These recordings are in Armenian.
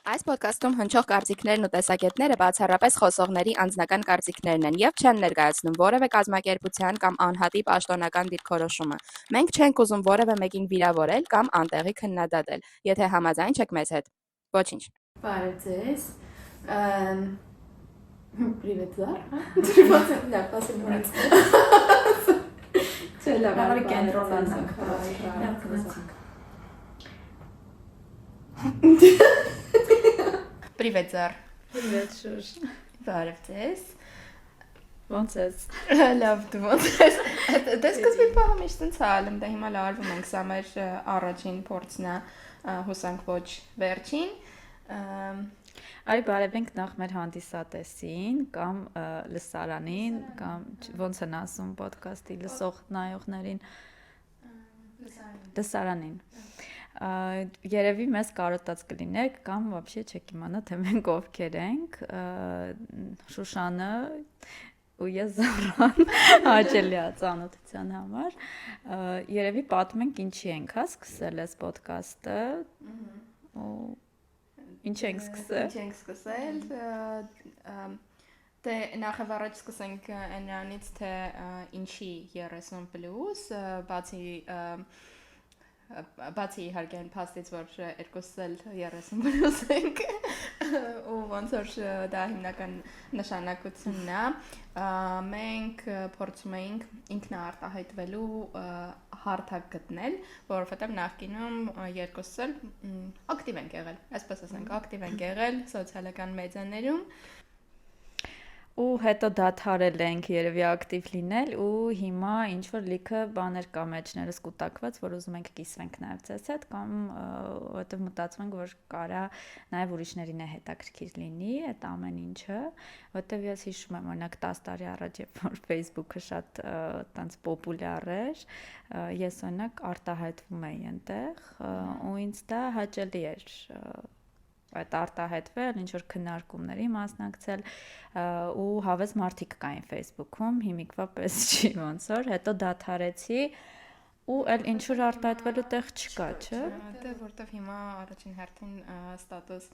Այս ոդկասթում հնչող կարծիքներն ու տեսակետները բացառապես խոսողների անձնական կարծիքներն են և չեն ներկայացնում որևէ կազմակերպության կամ անհատի պաշտոնական դիրքորոշումը։ Մենք չենք ուզում որևէ մեկին վիրավորել կամ անտեղի քննադատել, եթե համաձայն չեք մեզ հետ։ Ոչինչ։ Բարև ձեզ։ Привет, Зар։ Լավ, ասեմ նորից։ Չէ, լավ, Բարի կենտրոնանանք։ Լավ, գնացինք։ Привет, Зар։ Привет, Շուշ։ Բարև ձեզ։ Ոնց ես։ Լավ, դու ոնց ես։ Դե սկզբի պահը միշտ ինձ հալում, դե հիմա լարվում ենք, սա մեր առաջին փորձն է, հուսանք ոչ վերջին։ Արի բարևենք նախ մեր հանդիսատեսին կամ լսարանին կամ ոնց են ասում ոդկասթի լսող նայողներին լսարանին։ Երևի մեզ կարոտած կլինեք կամ вообще չեք իմանա թե մենք ովքեր ենք։ Շուշանը ու ես Զարան հաճելի է ծանոթության համար։ Երևի պատմենք ինչի ենք հա սկսել այս ոդկասթը։ Ինչ ենք սկսել։ Դե նախավարաջ սկսենք այնրանից, թե ինչի 30+, բացի իհարկե այն փաստից, որ երկուսս էլ 30+ ենք, ու ոնց որ դա հիմնական նշանակությունն է, մենք փորձում էինք ինքնաարտահայտվելու հարթակ գտնել, որովհետև նախկինում երկուսս էլ ակտիվ ենք եղել, այսպես ասենք, ակտիվ ենք եղել սոցիալական մեդիաներում, ու հետո դադարել ենք երևի ակտիվ լինել ու հիմա ինչ որ լիքը բաներ կա մեջներս կուտակված, որ ուզում ենք կիսվենք նաև ձեզ հետ կամ որովհետև մտածում ենք, որ կարա նաև ուրիշներին է հետաքրքիր լինի այդ ամեն ինչը, որովհետև ես հիշում եմ օրինակ 10 տարի առաջ, երբ որ Facebook-ը շատ տենց պոպուլյար էր, ես օրինակ արտահայտվում էի այնտեղ ու ինձ դա հաճելի էր այդ արտահայտվել, ինչ որ քննարկումների մասնակցել ու հավես մարդիկ կային Facebook-ում, հիմիկվա պես չի ոնց որ, հետո դադարեցի ու էլ ինչ որ արտահայտվելու տեղ չկա, չէ՞։ Դե որտեվ հիմա առաջին հերթին ստատուս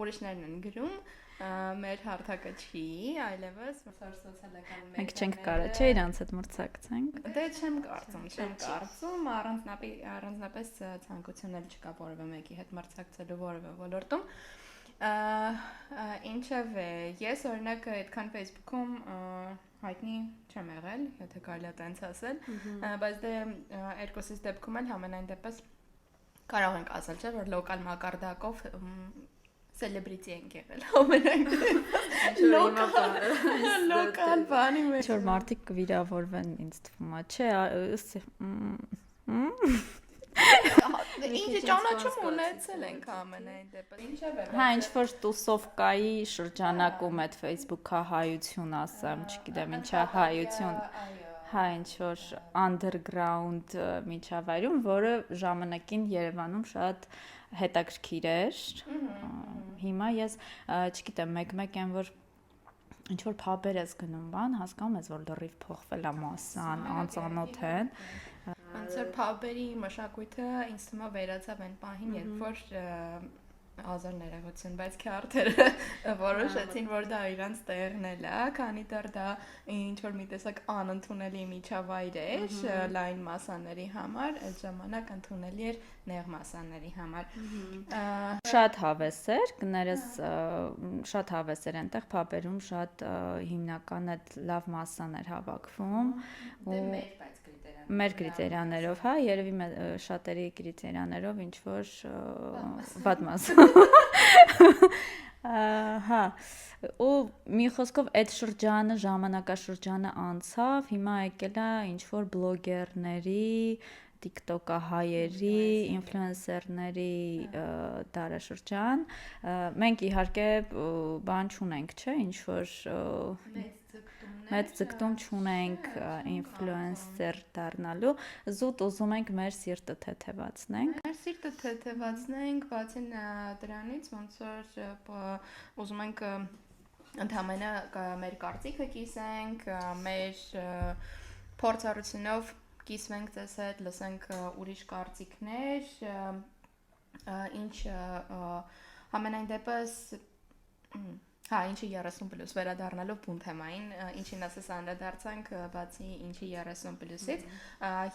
ուրիշներն են գրում, մեր հարթակը չի, այլևս սոցիալական մեդիաները։ Մենք չենք կարա, չէ՞ իրանց հետ մրցակցենք։ Դե չեմ կարծում, առանձնապես ցանկություն էլ չկա որևէ մեկի հետ մրցակցելու որևէ ոլորտում։ Ինչևէ, ես օրինակ այդքան Facebook-ում հայտնի չեմ եղել, եթե կարելի է տենց ասել, բայց դե երկուսից դեպքում էլ համենայն դեպս կարող ենք ասել, չէ՞, որ լոկալ մակարդակով սելեբրիտի ենք եղել ամենայն լոկալ բանի մեջ որ մարդիկ կվիրավորվեն ինձ թվում է չէ Ինչ ճանաչում ունեցել ենք ամենայն դեպս ինչևէ հա ինչ որ տուսովկայի շրջանակում այդ Facebook-ը հայություն ասեմ չգիտեմ ինչա հայություն հա ինչ որ underground միջավայրում որը ժամանակին Երևանում շատ հետաքրքիր էր հիմա ես չգիտեմ մեկ են որ ինչ որ փաբեր ես գնում բան հասկանում ես որ լրիվ փոխվել է մասսան անծանոթ են ոնց որ փաբերի մշակույթը ինձ թվում է վերացավ այն պահին երբ որ ազար ներողություն, բայց քարտերը որոշեցին, որ դա իրանց տեղն էլ է, քանի դեռ դա ինչ որ մի տեսակ անընդունելի միջավայր էր լայն մասաների համար, այդ ժամանակ ընդունելի էր նեղ մասաների համար։ Շատ հավես էր, կներես շատ հավես էր այնտեղ փաբերում շատ հիմնական այդ լավ մասաներ հավաքվում ու մեր կրիտերիաներով, հա, երևի շատերի կրիտերիաներով ինչ որ վատ մաս։ Հա, ու մի խոսքով այդ շրջանը, ժամանակաշրջանը անցավ, հիմա եկել է ինչ որ բլոգերների, TikTok-հայերի, ինֆլուենսերների դարաշրջան։ Մենք իհարկե բան չունենք, չէ, ինչ որ մեծ ձգտում չունենք ինֆլուենսեր դառնալու, զուտ ուզում ենք մեր սիրտը թեթևացնենք։ Մեր սիրտը թեթևացնենք, բացի դրանից, ոնց որ ուզում ենք ընդհանրապես մեր կարծիքը կիսենք, մեր փորձառությունով կիսվենք ձեզ հետ, լսենք ուրիշ կարծիքներ, ինչ Համենայն դեպս հա, ինչի 30+ վերադառնալով բուն թեմային, ինչին ասես անդրադարձանք, բացի ինչի 30+-ից,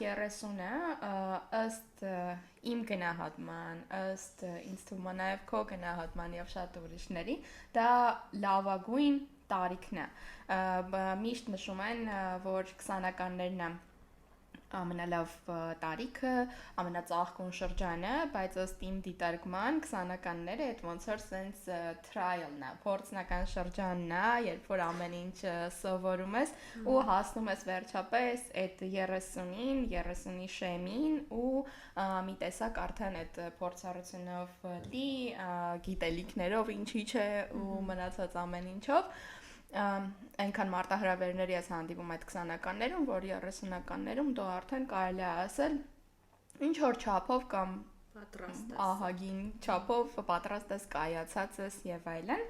30-ը ըստ իմ գնահատման, ըստ ինձ թվում է նաև քո գնահատման եւ շատ ուրիշների, դա լավագույն տարիքն է։ Միշտ նշում են, որ 20-ականներն է ամենալավ տարիքը, ամենածաղկուն շրջանը, բայց ըստ իմ դիտարկման 20-ականները այդ ոնց որ sense trial-ն է, փորձնական շրջանն է, երբ որ ամեն ինչ սովորում ես ու հասնում ես վերջապես այդ 30-ին, 30-ի շեմին ու մի տեսակ արդեն այդ փորձառությունով լի, գիտելիքներով ինչի՞ չէ ու մնացած ամեն ինչով այնքան մարտահրավերների ես հանդիպում այդ 20-ականներում, որ 30-ականներում դու արդեն կարելի է ասել ինչ որ չափով կամ պատրաստ ես։ ահագին չափով պատրաստ ես, կայացած ես եւ այլն։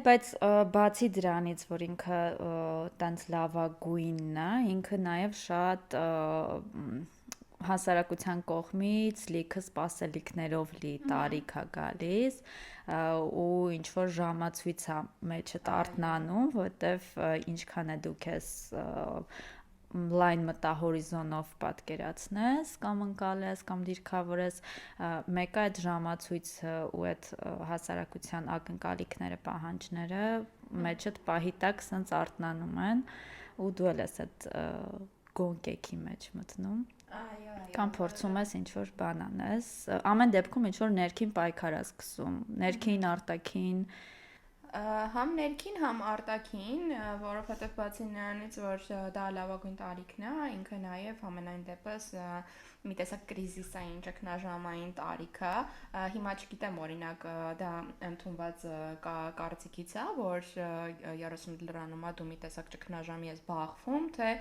Բայց բացի դրանից, որ ինքը տենց լավագույնն է, ինքը նաև շատ հասարակության կողմից լիքը սպասելիքներով լի տարիք է գալիս ու ինչ որ ժամացույց է մեջը արթնանում, որտեվ ինչքան է դուք ես լայն մտահորիզոնով պատկերացնես կամ ընկալես կամ դիրքավորես, մեկը այդ ժամացույցը ու այդ հասարակության ակնկալիքները, պահանջները մեջդ պահի տակ սենց արթնանում են ու դու ես այդ գոնկեքի մեջ մտնում։ Կամ փորձում ես ինչ-որ բան անես, ամեն դեպքում ինչ-որ ներքին պայքար ես սկսում, ներքին, արտաքին։ Համ ներքին, համ արտաքին, որովհետև բացի նրանից, որ դա լավագույն տարիքն է, ինքը նաև ամենայն դեպս մի տեսակ կրիզիսային ճգնաժամային տարիք է։ Հիմա չգիտեմ, օրինակ, դա ընդունված կարծիքից է, որ 30 լրանումա դու մի տեսակ ճգնաժամի ես բախվում, թե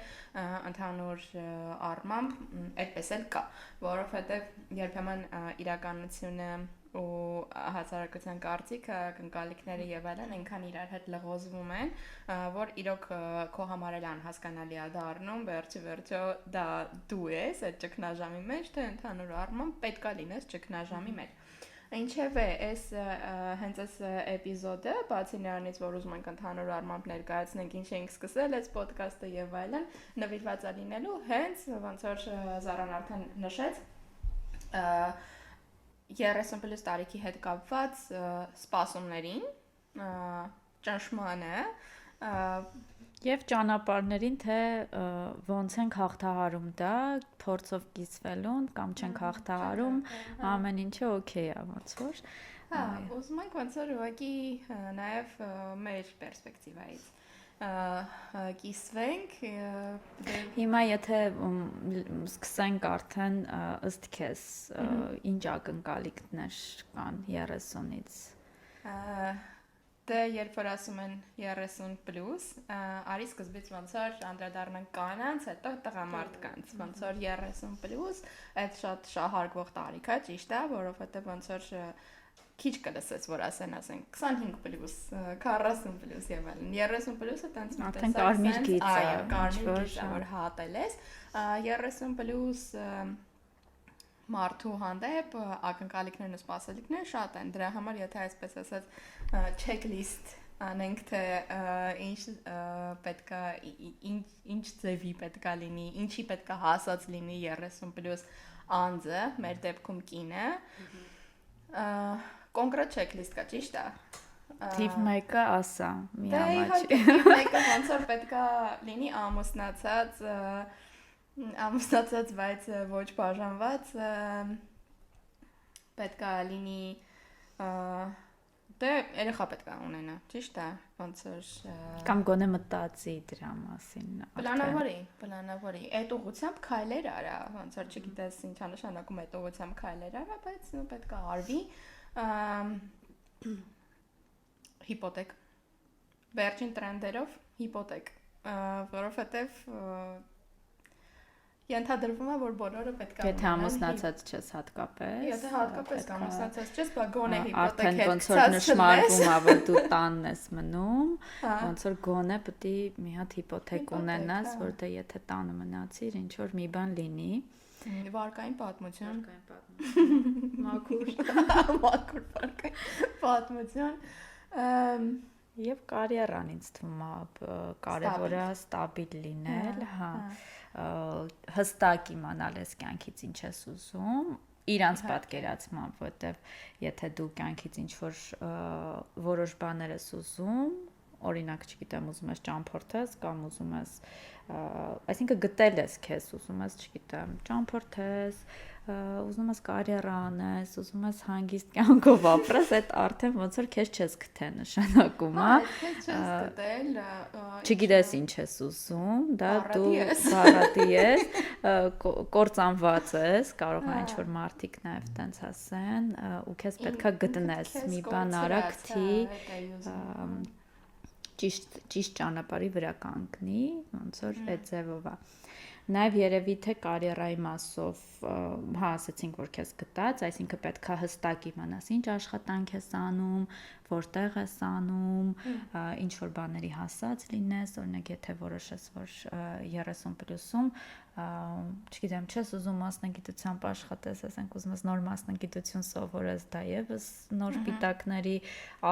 ընդհանուր առմամբ այդպես էլ կա, որովհետև երբեմն իրականությունը ու հասարակության կարծիքը, ակնկալիքները եւ այլն այնքան իրար հետ լղոզվում են, որ իրոք քո համար էլ անհասկանալի է դառնում, վերջը դա դու ես այդ ճգնաժամի մեջ, թե ընդհանուր առմամբ պետքա լինես ճգնաժամի մեջ։ Ինչևէ, հենց այս էպիզոդը, բացի նրանից, որ ուզում ենք ընդհանուր առմամբ ներկայացնենք ինչ ենք սկսել այս ոդքասթը եւ այլն, նվիրված է լինելու հենց ոնց որ Զարան արդեն նշեց 30+ տարիքի հետ կապված սպասումներին, ճնշմանը Եվ ճանապարհներին, թե ոնց ենք հաղթահարում դա, փորձով կիսվելուն կամ չենք հաղթահարում, ամեն ինչը օքեյ է ոնց որ։ Հա, ուզում ենք ոնց որ ուղղակի նաև մեր պերսպեկտիվայից կիսվենք։ Հիմա եթե սկսենք արդեն ըստ քեզ ինչ ակնկալիքներ կան 30-ից։ Դե երբ որ ասում են 30+, արի սկզբից ոնց որ անդրադառնանք կանանց, հետո տղամարդկանց, ոնց որ 30+, այդ շատ շահարկվող տարիք է, ճիշտ է, որովհետև ոնց որ քիչ կլսես, որ ասենք 25+, 40+ եւ այլն։ 30+-ը տենց մի տեսակ կարմիր գիծ է, այո, կարմիր գիծ է, որ հատել ես։ 30+ մարդու հանդեպ ակնկալիքներն ու սպասելիքները շատ են։ Դրա համար եթե այսպես ասած checklist անենք, թե ինչ պետքա ինչ ձևի պետքա լինի, ինչի պետքա հասած լինի 30+ անձը, մեր դեպքում կինը, կոնկրետ checklist կա, ճիշտ է։ Թիվ 1-ը ասա, մի Դե ամաչի։ թիվ 1-ը ոնց որ պետքա լինի ամուսնացած, բայց ոչ բաժանված, պետքա լինի դե երեխա պետքա ունենա, ճիշտ է, ոնց որ Կամ գոնե մտածի դրա մասին։ Պլանավորի, այդ ուղղությամբ քայլեր արա, ոնց որ չգիտես ինչա նշանակում այդ ուղղությամբ քայլեր արա, բայց պետքա արվի հիպոթեք, վերջին տրենդերով հիպոթեք, որովհետև ենթադրվում է, որ բոլորը պետք է Եթե ամուսնացած չես հատկապես։ Եթե հատկապես ամուսնացած չես, բա գոնե հիպոթեք արդեն հետ ոնց որ նշмарվում է, որ դու տանն ես մնում, Հա։ ոնց որ գոնե պետք է մի հատ հիպոթեք ունենաս, որտեղ եթե տանը մնացիր, ինչ որ մի բան լինի։ Վարկային պատմություն։ Մաքուր Մաքուր վարկային պատմություն։ Եվ կարիերան ինձ թվում է կարևորը ստաբիլ լինել, հա, հստակ իմանալ ես կյանքից ինչ ես ուզում, իրանց պատկերացմամբ, որտեվ եթե դու կյանքից ինչ որ որոշ բաներ ես ուզում, օրինակ, չգիտեմ, ուզում ես ճամփորդես կամ ուզում ես, այսինքն գտել ես քեզ, ուզում ես, չգիտեմ, ճամփորդես, ուզում ես կարիերա անես, ուզում ես հանգիստ կյանքով ապրես, այդ արդեն ոնց որ քեզ չես գտե նշանակում, հա։ Չես գտել, չգիտես ինչ ես ուզում, դա դու բառատի ես, կործանված ես, կարող է ինչ-որ մարդիկ նաև տենց ասեն, ու քեզ պետքա գտնես, մի բան արա գտի, ճիշտ ճանապարհի վրա կանգնի, ոնց որ այդ ձևով է։ Նաև երևի թե կարիերայի մասով, հա, ասեցինք, որ քեզ գտած, այսինքն պետքա հստակ իմանաս ինչ աշխատանք ես անում, որտեղ ես անում, ինչ որ բաների հասած լինես, օրինակ եթե որոշես, որ 30+-ում, չգիտեմ, չես ուզում մասնագիտությամբ աշխատես, ասենք ուզում ես նոր մասնագիտություն սովորես, դա եւս նոր պիտակների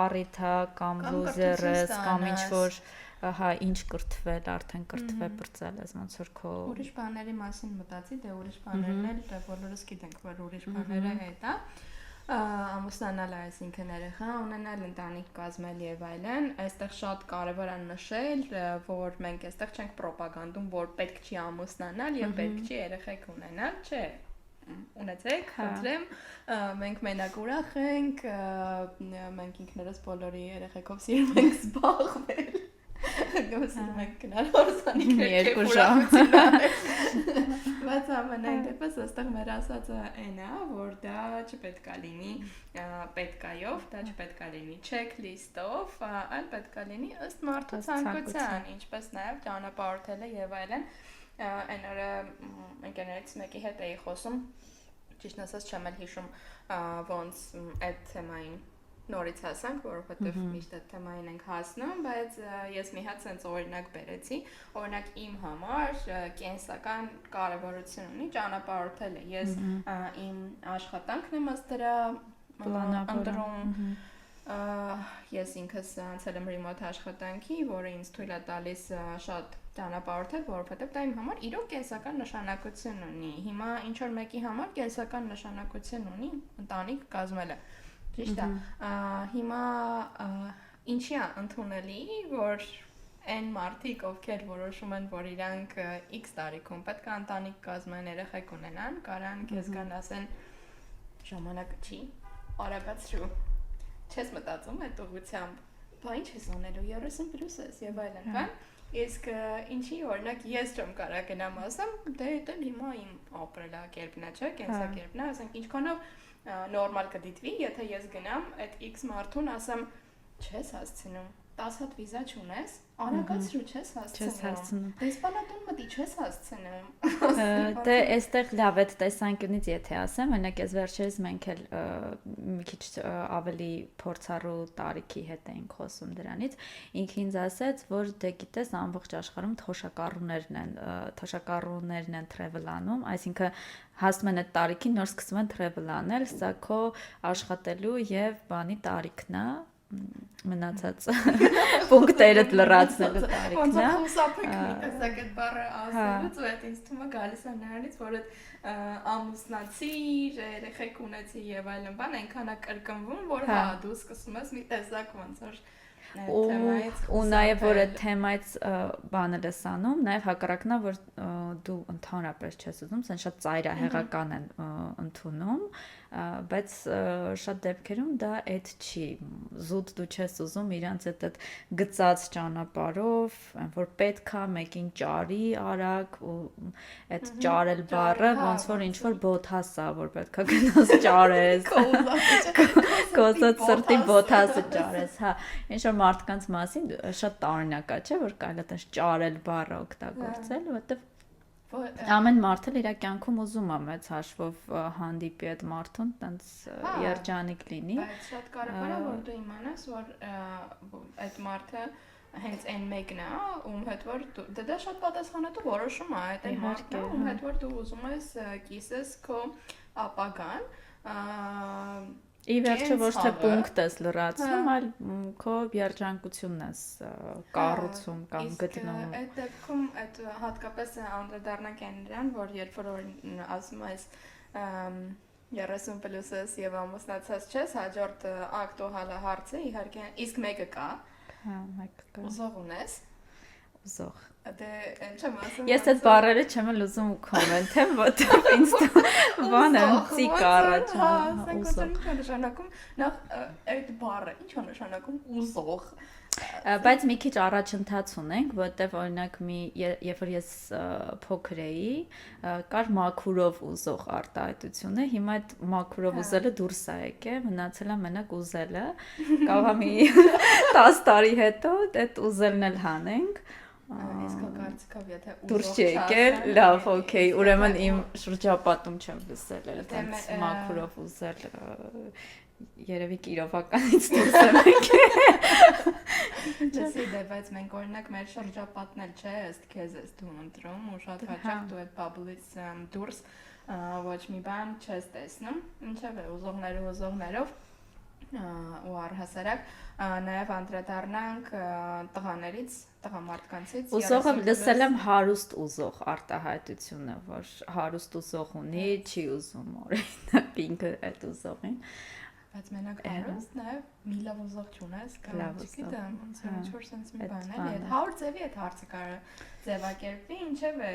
առիթ է կամ լուզեր ես կամ ինչ որ հա ինչ կրթվել, արդեն կրթվել բրծել ես, ոնց որ քո ուրիշ բաների մասին մտածի, դե ուրիշ բաներն էլ դե բոլորս գիտենք, որ ուրիշ բաները հետ է, ամուսնանալ այսինքն երեխա ունենալ, ընտանիք կազմել եւ այլն, այստեղ շատ կարեւոր է նշել, որ մենք այստեղ չենք ռոպագանդում, որ պետք չի ամուսնանալ եւ պետք չի երեխեք ունենալ, չէ։ Ունեցեք, խնդրեմ, մենք մենակ ուրախ ենք, մենք ինքներս բոլորի երեխեքով սիրում ենք զբաղվել։ Գոսում ենք գնալ հարսանիքներ բայց ամենայն դեպս այստեղ մեր ասածը այն է, որ դա չպետքա լինի պետքայով, դա չպետքա լինի չեքլիստով, այլ պետքա լինի ըստ մարդու ցանկության, ինչպես նաև ճանապարհորդելը եւ այլն։ Այն օրը ընկերներից մեկի հետ էի խոսում, ճիշտ ասած չեմ էլ հիշում ոնց այդ թեմային նորից հասանք, որովհետև միշտ այդ թեմային ենք հասնում, բայց ես մի հատ sense օրինակ բերեցի, օրինակ իմ համար կենսական կարևորություն ունի ճանապարհորդելը։ Ես իմ աշխատանքն եմ ըստ դրա ընտրում, ես ինքս անցել եմ remote աշխատանքի, որը ինձ թույլ է տալիս շատ ճանապարհորդել, որովհետև դա իմ համար իրոք կենսական նշանակություն ունի։ Հիմա ինչ որ մեկի համար կենսական նշանակություն ունի ընտանիք կազմելը։ Ճիշտ է։ Հիմա ինչի է ընդունելի, որ այն մարդիկ, ովքեր որոշում են, որ իրանք X տարիքում պետք է ընտանիք կազմեն, երեխեք ունենան, կարան քեզ կան ասեն ժամանակը չի, արագացրու։ Չես մտածում այդ ուղղությամբ, բա ինչ ես անելու 30+ ես եւ այլն, բան։ Իսկ ինչի օրինակ ես չեմ կարող գնամ ասեմ, դե դա հիմա իմ ապրելակերպն է, չէ՞, կենսակերպն է, ասենք ինչքանով նորմալ կդիտվի, եթե ես գնամ այդ X մարդուն ասեմ, չես հասցնում, 10 հատ վիզա չունես, արագացրու չես հասցնում։ Դե իսպանատուն մտի չես հասցնում։ Դե այստեղ լավ է տեսանկյունից եթե ասեմ, օրինակ ես վերջերս մենք էլ մի քիչ ավելի փորձառու տարիքի հետ էինք խոսում դրանից, ինքը ինձ ասաց, որ դե գիտես ամբողջ աշխարհում թոշակառուներն են travel անում, այսինքն հասնում են այդ տարիքին նոր սկսում են travel անել, սա քո աշխատելու եւ բանի տարիքն է մնացած պունկտերը լրացնելու տարիքն է։ Ոնց որ խուսափենք մի տեսակ այդ բառը ասելուց, ու այդ ինձ թվում է գալիս է նրանից, որ այդ ամուսնացի, երեխեք ունեցի եւ այլն բան այնքան է կրկնվում, որ հա դու սկսում ես մի տեսակ ոնց որ ու նաև որ այդ թեմայից բանը ես անում, նաև հակառակն է, որ դու ընդհանրապես չես ուզում, ասեն շատ ծայրահեղական են ընդունում, բայց շատ դեպքերում դա այդ չի, զուտ դու չես ուզում իրանց այդ գծած ճանապարհով, որ պետքա մեկին ճարի արագ ու այդ ճարել բառը ոնց որ ինչ որ բոթասա, որ պետքա գնաս ճարես, կոզած սրտի բոթասը ճարես, հա, ինչ որ մարդկանց մասին շատ տարօրինակ է, չէ՞, որ կարելի է տես ճարել բառը օգտագործել, որովհետև ամեն մարդ էլ իր կյանքում ուզում է մեծ հաշվով հանդիպի այդ մարդուն, տենց երջանիկ լինի։ Բայց շատ կարևոր է որ դու իմանաս, որ այդ մարդը հենց այն մեկն է, ում հետ որ դա շատ պատասխանատու որոշում է, այդ այն մարդն է, ում հետ որ դու ուզում ես կիսես քո ապագան, ի վերջո ոչ թե պունկտ ես լրացնում, այլ քո երջանկությունն ես կառուցում կամ գտնում։ Այդ դեպքում այդ հատկապես անդրադառնանք այն, որ երբ որ ասում ես 30 պլյուսս եւ ամուսնացած չես, հաջորդ ակտուալ հարցը իհարկե իսկ մեկը կա։ Հա, մեկը կա։ Ուզող ունես։ Ուզող։ Դե չեմ ասում։ Ես այդ բառերը չեմ ուզում կոմենտեմ, որտեղ ինձ բանը ցիկ առաջ։ Հա, ասենք ինչ է նշանակում, նախ այդ բառը ինչ է նշանակում ուզող։ Բայց մի քիչ առաջընթաց ունենք, որտեղ օրինակ երբ որ ես փոքր էի, կար մաքուրով ուզող արտահայտությունը, հիմա այդ մաքուրով ուզելը դուրս է եկել, մնացել է մենակ ուզելը։ Կարող է մի 10 տարի հետո այդ ուզելն էլ հանենք։ Ես քո կարծիքով եթե դուրս չի եկել, լավ, օքեյ, ուրեմն իմ շրջապատում չեմ լսել էլ այդպես մաքուրով ուզել երևի կիրովականից դուրս եմ եկել։ Լսի, դե բայց մենք օրինակ մեր շրջապատն էլ չէ, ըստ քեզ ես դու ընտրում ու շատ հաճախ դու այդ բաբլից դուրս ոչ մի բան չես տեսնում, ինչև է ուզողներով ու առհասարակ նաև անդրադառնանք տղաներից, տղամարդկանցից։ Ուզողը լսել եմ հարուստ ուզող արտահայտությունը, որ հարուստ ուզող ունի, չի ուզում օրինակ ինքը այդ ուզողին։ Բայց մենակ հարուստ նաև մի լավ ուզող չունես, կամ չգիտեմ, ոնց որ ինչ-որ sense մի բան է, այդ հարց ձևի այդ հարցը կարա ձևակերպվի, ինչև է,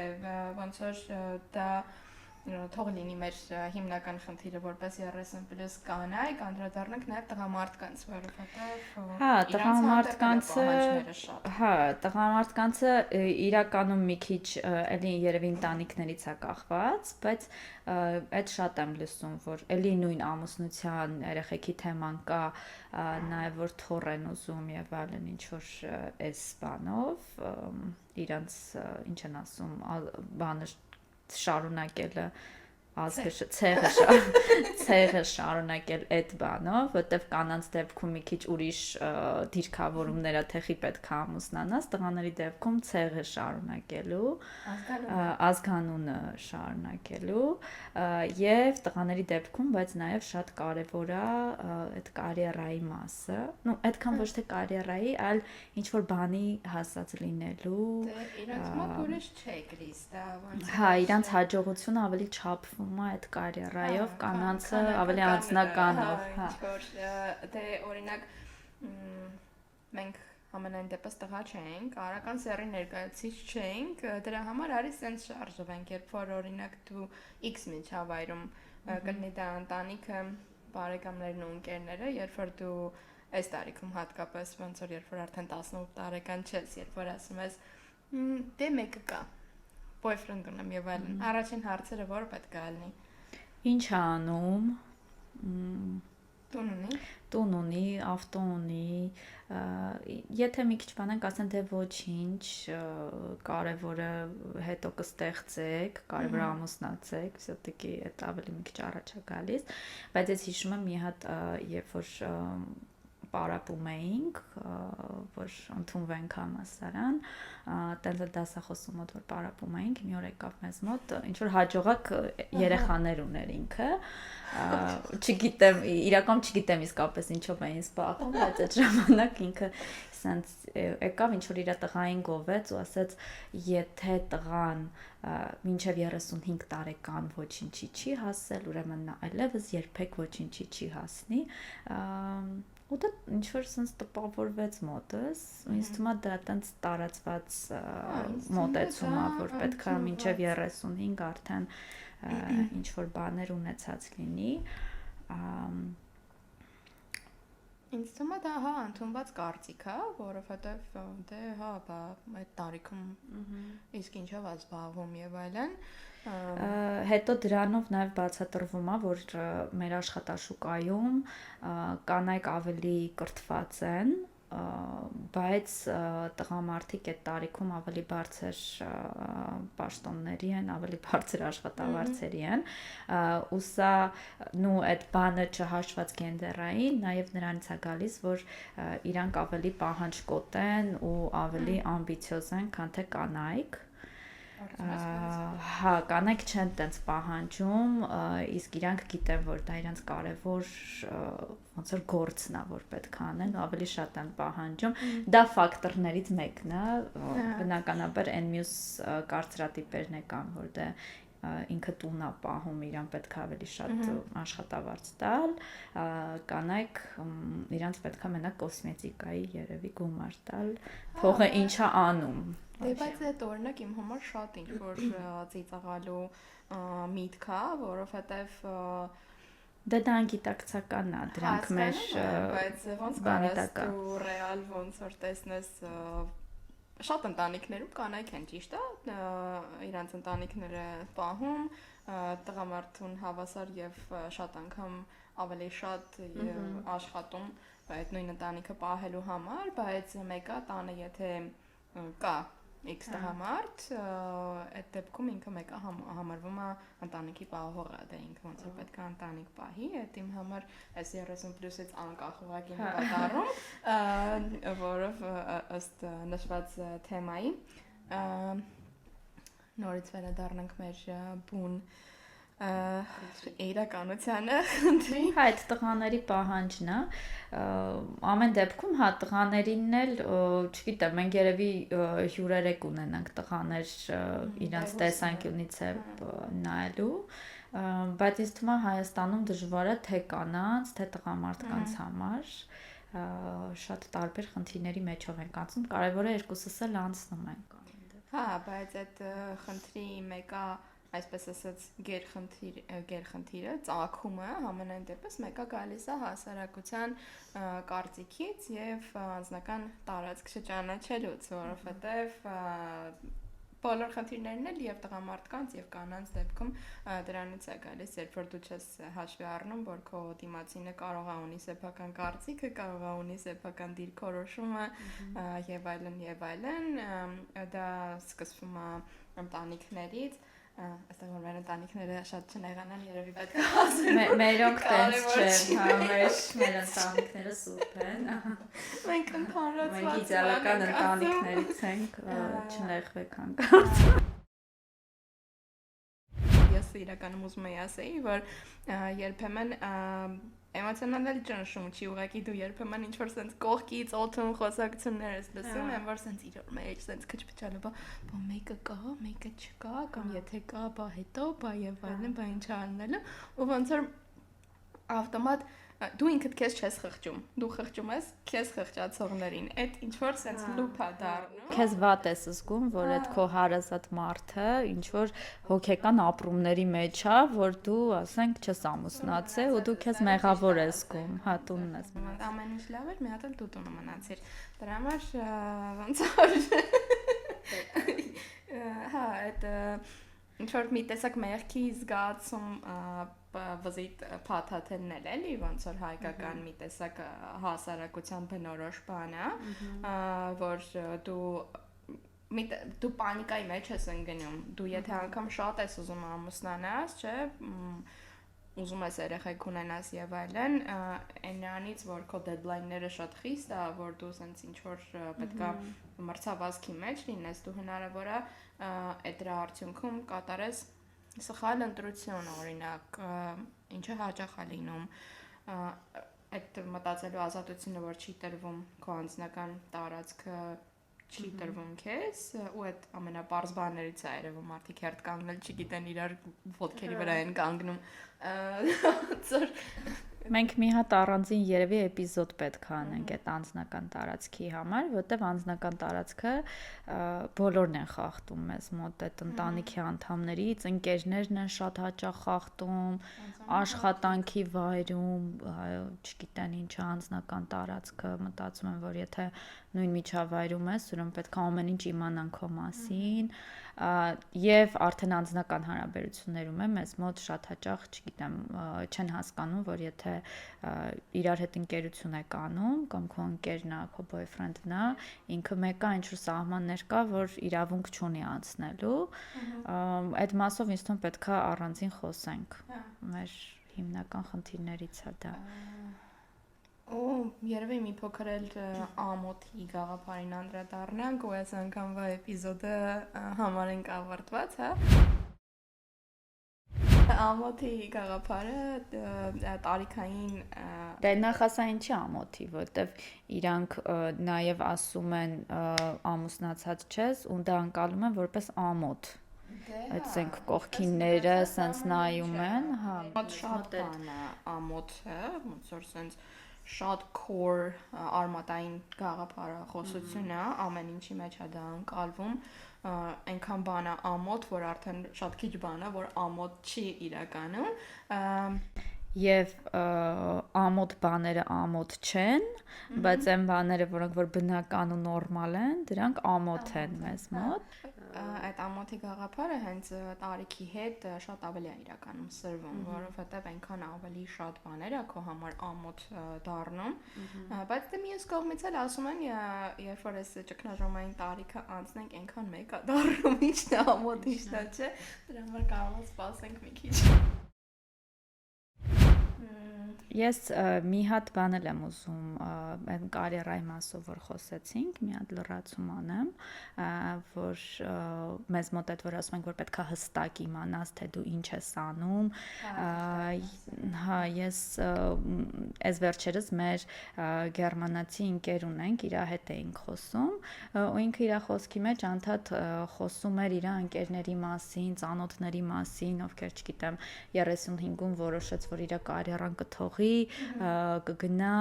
ոնց որ դա թող լինի մեր հիմնական խնդիրը որպես 30+ կանայք, անդրադառնանք նաև տղամարդկանց, որովհետև հա, տղամարդկանցը իրականում մի քիչ էլի երևի ընտանիքներից է կախված, բայց այդ շատ եմ լսում, որ էլի նույն ամուսնության երեխեքի թեման կա, նաև որ թոռ են ուզում եւ այլն ինչ որ էս բանով իրանց ինչ են ասում, բանը շարունակելը ցեղը շարունակել այդ բանով, որտեվ կանանց դեպքում մի քիչ ուրիշ դիրքավորումներ է, թեխի պետք է ամուսնանաս, տղաների դեպքում ցեղը շարունակելու, ազգանունը շարունակելու եւ տղաների դեպքում, բայց նաեւ շատ կարեւոր է այդ կարիերայի մասը, ну, այդքան ոչ թե կարիերայի, այլ ինչ որ բանի հասած լինելու։ Դե իրանց մոտ ուրիշ չէ, Կրիստա, ոնց։ Հա, իրանց հաջողությունը ավելի չափվում է այդ կարիերայով, կանանցը ավելի անձնականով, հա։ Դե օրինակ մենք ամենայն դեպս տղա չենք, արական սեռի ներկայացիչ չենք, դրա համար արի սենց շարժվենք, երբ որ օրինակ դու X միջավայրում կլինի դա ընտանիքը, բարեկամներն ու ընկերները, երբ որ դու այս տարիքում հատկապես ոնց որ երբ որ արդեն 18 տարեկան չես, երբ որ ասում ես դե մեկը կա, boyfriend ունեմ եւ այլն, առաջին հարցերը որ պետք է լինի։ Ինչ է անում։ Տուն ունի, ավտո ունի, եթե մի քիչ բանենք ասեն թե ոչինչ, կարևորը հետո կստեղծեք, կարևորը ամուսնացեք, всё-таки այդ ավելի մի քիչ առաջ է գալիս, բայց ես հիշում եմ մի հատ երբ որ պարապում էինք, որ ընդունվենք համալսարան, տենց դասախոսի մոտ որ պարապում էինք, մի օր եկավ մեզ մոտ, ինչ որ հաջողակ երեխաներ ուներ ինքը, չգիտեմ, իրական չգիտեմ իսկապես ինչով էին զբաղվում, բայց այդ ժամանակ ինքը սենց եկավ ինչ որ իր տղային գովեց ու ասաց, եթե տղան մինչև 35 տարեկան ոչինչի չի հասել, ուրեմն նա այլևս երբեք ոչինչի չի հասնի, ու դա ինչ որ sense տպավորվեց մոտս, ինձ թվում է դա տենց տարածված մոտեցում է, որ պետք է մինչև 35 արդեն ինչ որ բաներ ունեցած լինի, ինձ թվում է դա հա ընդունված կարծիք է, որովհետև դե հա բա այդ տարիքում իսկ ինչով է զբաղվում եւ այլն։ Հետո դրանով նաև բացատրվում է, որ մեր աշխատաշուկայում կանայք ավելի կրթված են, բայց տղամարդիկ այդ տարիքում ավելի բարձր պաշտոնների են, ավելի բարձր աշխատավարձերի են, ու սա նու այդ բանը չհաշված գենդերային, նաև նրանից է գալիս, որ իրանք ավելի պահանջկոտ են ու ավելի ամբիցիոզ են, քան թե կանայք։ Հա, կանայք չեն տենց պահանջում, իսկ իրանք գիտեն, որ դա իրանք կարևոր ոնց որ գործն է, որ պետք է անեն, ավելի շատ են պահանջում։ Դա ֆակտորներից մեկն է, բնականաբար այն մյուս կարծրատիպերն է կան, որ դե ինքը տուն է պահում, իրան պետք է ավելի շատ աշխատավարձ տալ, կանայք իրանց պետք է մենակ կոսմետիկայի երևի գումար տալ, փողը ինչա անում։ Դե բայց այդ օրինակ իմ համար շատ ինչ որ ծիծաղալու միտք է, որովհետև Դե դա անգիտակցական է, դրանք մեր բայց ոնց կարես դու ռեալ ոնց որ տեսնես շատ ընտանիքներում կանայք են ճիշտ է, իրանց ընտանիքները պահում, տղամարդուն հավասար եւ շատ անգամ ավելի շատ աշխատում այդ նույն ընտանիքը պահելու համար, բայց մեկը տանը եթե կա X տղամարդ, այդ դեպքում ինքը մեկը համարվում է ընտանիքի պահողը, դե ինքը ոնց որ պետք է ընտանիք պահի, այդ իմ համար այս 30+-ից անկախ ուղղակի նկատառում, որով ըստ նշված թեմայի նորից վերադառնանք մեր բուն իրականությանը, խնդրի։ Հա, այդ տղաների պահանջն է, ամեն դեպքում հա տղաներինն էլ, չգիտեմ, մենք երևի հյուրերեք ունենանք տղաներ իրանց տեսանկյունից է նայելու, բայց ինձ թվում է Հայաստանում դժվար է թե կանանց, թե տղամարդկանց համար շատ տարբեր խնդիրների մեջով ենք անցնում, կարևորը երկուսս էլ անցնում ենք։ Հա, բայց այդ խնդրի մեկը այսպես ասած գերխնդիրը, ծագումը ամենայն դեպս մեկը գալիս է հասարակության կարծիքից եւ անձնական տարածք չճանաչելուց, որովհետեւ բոլոր խնդիրներն էլ եւ տղամարդկանց եւ կանանց դեպքում դրանից է գալիս, երբ որ դու չես հաշվի առնում, որ քո դիմացինը կարող է ունի սեփական կարծիքը, կարող է ունի սեփական դիրքորոշումը եւ այլն, դա սկսվում է ընտանիքներից Այստեղ որ մեր ընտանիքները շատ չնեղանան, երևի պետք է ասել։ Մերոնք տենց չեն, հա, մեր ընտանիքները սուրբ են։ Մենք ընդհանրացված մենք իդեալական ընտանիքներից ենք, չնեղվեք հանկարծ։ Ես իրականում ուզում եի ասեի, որ երբեմն էմոցիոնալ ճնշում չի, ուղղակի դու երբեմն ինչ-որ սենց կողքից օդում խոսակցություններ ես լսում, են որ սենց իրար մեջ սենց քչփչալը, բա մեկը կա, մեկը չկա, կամ եթե կա, բա հետո, բա եւ այլն, բա ինչ անելու, ու ոնց որ ավտոմատ դու ինքդ քեզ չես խղճում, դու խղճում ես քեզ խղճացողներին, այդ ինչ որ սենց լուփ է դառնում։ Քեզ վատ ես զգում, որ այդ քո հարազատ մարդը ինչ որ հոգեկան ապրումների մեջ է, որ դու, ասենք, չես ամուսնացել ու դու քեզ մեղավոր ես զգում, հա, տունն ես։ Ամեն ինչ լավ էր, մի հատ էլ դու տունը մնացիր։ Դրա համար ոնց որ հա, այդ ինչ որ մի տեսակ մեղքի զգացում վզիտ փաթաթելն էլ էլի, ոնց որ հայկական մի տեսակ հասարակության բնորոշ բան է, որ դու պանիկայի մեջ ես ընկնում, դու եթե անգամ շատ ես ուզում ամուսնանաս, չէ, ուզում ես երեխեք ունենաս եւ այլն, այնանից որ քո դեդլայնները շատ խիստ է, որ դու սենց ինչ որ պետքա մրցավազքի մեջ լինես, դու հնարավոր է այդ դրա արդյունքում կատարես սխալ ընտրություն, օրինակ, ինչը հաճախ է լինում, այդ մտածելու ազատությունը, որ չի տրվում քո անձնական տարածքը, չի տրվում քեզ, ու այդ ամենապարզ բաներից է երևում, մարդիկ հերթ կանգնել չգիտեն իրար ոտքերի վրա են կանգնում, Մենք մի հատ առանձին երևի էպիզոդ պետք է անենք այդ անձնական տարածքի համար, որտեղ անձնական տարածքը բոլորն են խախտում մեզ մոտ, այդ ընտանիքի անդամներից, ընկերներն են շատ հաճախ խախտում, աշխատանքի վայրում, չգիտեն ինչ անձնական տարածքը, մտածում եմ, որ եթե նույն միջավայրում ես, ուրեմն պետք է ամեն ինչ իմանան քո մասին, եւ արդեն անձնական հարաբերություններում է մեզ մոտ շատ հաճախ, չգիտեմ, չեն հասկանում, որ եթե իրար հետ ընկերություն եք անում կամ քո ընկերն է, քո boyfriend-ն է, ինքը մեկը ինչ-որ սահմաններ կա, որ իրավունք չունի անցնելու, այդ մասով ինձ թվում պետք է առանձին խոսենք։ Մեր հիմնական խնդիրներից է դա։ Երևի մի փոքր էլ ամոթի գաղափարին անդրադառնանք, ու այս անգամվա էպիզոդը համարենք ավարտված, հա։ Ամոթի գաղափարը տարիքային Դե նախ ասա ինչի ամոթի, որտեվ իրանք նաև ասում են ամուսնացած չես, ու դա անցալում են որպես ամոթ։ Այդենք կողքինները սենց նայում են, հա, շատ բան է ամոթը, ոնց որ սենց շատ core արմատային գաղափարախոսություն է, ամեն ինչի մեջ է դա անցալվում, այնքան բան է ամոթ, որ արդեն շատ քիչ բան է, որ ամոթ չի իրականում, եւ ամոթ բաները ամոթ չեն, բայց այն բաները, որոնք որ բնական ու նորմալ են, դրանք ամոթ են մեզ մոտ։ Այդ ամոթի գաղափարը հենց տարիքի հետ շատ ավելի է իրականում սրվում, որովհետև այնքան ավելի շատ բաներ է քո համար ամոթ դառնում, բայց դե մյուս կողմից էլ ասում են, երբ որ այս ճգնաժամային տարիքը անցնենք, այնքան մեկ է դառնում, ինչն է ամոթ, ինչն է չէ, դրա համար կարող ենք սպասենք մի քիչ։ Ես մի հատ բան եմ ուզում այն կարիերայի մասով որ խոսեցինք, մի հատ լրացում անեմ, որ մեզ մոտ այդ որ ասում ենք որ պետք է հստակ իմանաս թե դու ինչ ես անում, հա, ես այս վերջերս մեր գերմանացի ընկեր ունենք, իր հետ էինք խոսում, ու ինքը իր խոսքի մեջ անդադ խոսում էր իր ընկերների մասին, ծանոթների մասին, ովքեր չգիտեմ 35-ում որոշեց որ իր կարիերան կթողի, կգնա,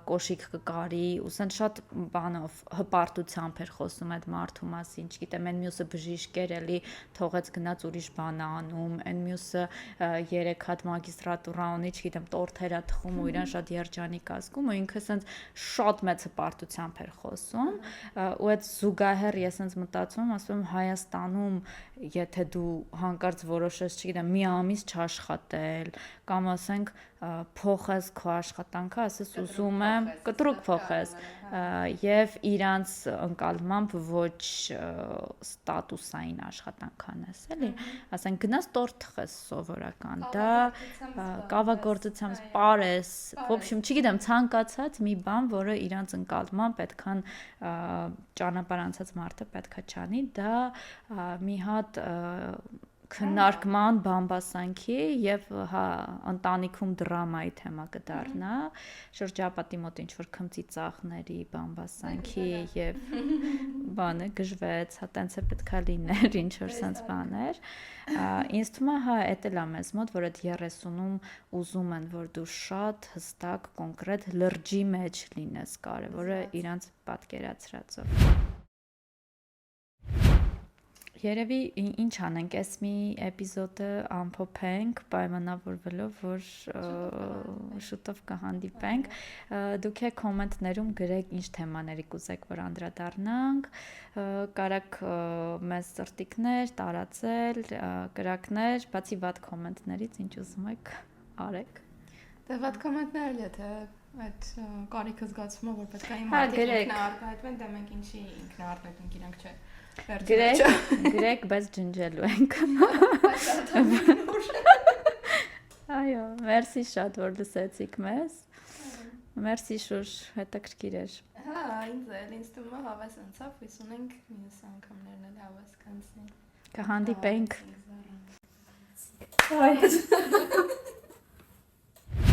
կոշիկ կկարի, ուսեն շատ բանով հպարտությամբ էր խոսում այդ մարդու մասին, չգիտեմ, այն մյուսը բժիշկ էր, էլի թողեց գնաց ուրիշ բան անում, այն մյուսը 3 հատ մագիստրատուրա ունի, չգիտեմ, տորթեր է թխում ու իրան շատ երջանիկ ազգում, ու ինքը սենց շատ մեծ հպարտությամբ էր խոսում, ու այդ զուգահեռ ես սենց մտածում, ասում եմ Հայաստանում, եթե դու հանկարծ որոշես, չգիտեմ, մի ամիս չաշխատել, կամ ասենք փոխես քո աշխատանքը, ասես ուզում եմ կտրուկ փոխես եւ իրանց ընկալմամբ ոչ ստատուսային աշխատանք անես, էլի, ասենք գնաս տորթ թխես սովորական, դա կավագործությամբ սպարես, в общем, չգիտեմ, ցանկացած մի բան, որը իրանց ընկալմամբ պետքան ճանապարհ անցած մարդը պետքա չանի, դա մի հատ քննարկման բամբասանքի եւ հա ընտանիքում դրամայի թեմա կդառնա, շրջապատի մոտ ինչ որ քմծիծաղների բամբասանքի եւ բանը գժվեց, հա տենց է պետքա լիներ, ինչ որ sense բաներ, ինձ թվում է հա էդ էլ է մեզ մոտ, որ այդ 30-ում ուզում են որ դու շատ հստակ կոնկրետ լրջի մեջ լինես, կարևորը իրանց պատկերացրածով։ Երևի ինչ անենք, այս մի էպիզոդը ամփոփենք, պայմանավորվելով, որ շուտով կհանդիպենք, դուք եք կոմենտներում գրեք ինչ թեմաների կուզեք, որ անդրադառնանք, կարաք մեզ ծրտիկներ, տարածել, գրակներ, բացի վատ կոմենտներից, ինչ ուզում եք, արեք։ Դե վատ կոմենտներ, եթե այդ կարիքը զգացվում է, որ պետք է իմանալ ինքնարտահայտվեն, դե մենք ինչի ինքնարտահայտենք, իրանք չէ։ Գրեք, բայց ջնջելու ենք։ Այո, մերսի շատ, որ լսեցիք մեզ։ Մերսի Շուշ, հետաքրքիր էր։ Հա, ինձ թվում է հավես անցավ, հույս ունենք մյուս անգամներն էլ հավես կանցնի։ Կհանդիպենք։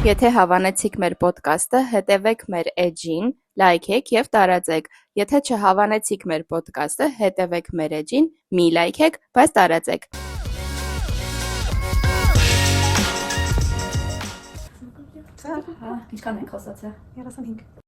Եթե հավանեցիք մեր ոդկասթը, հետևեք մեր էջին, լայքեք եւ տարածեք։ Եթե չհավանեցիք մեր ոդկասթը, հետևեք մեր էջին, մի լայքեք, բայց տարածեք։ Ինչքան ենք խոսացել։ 35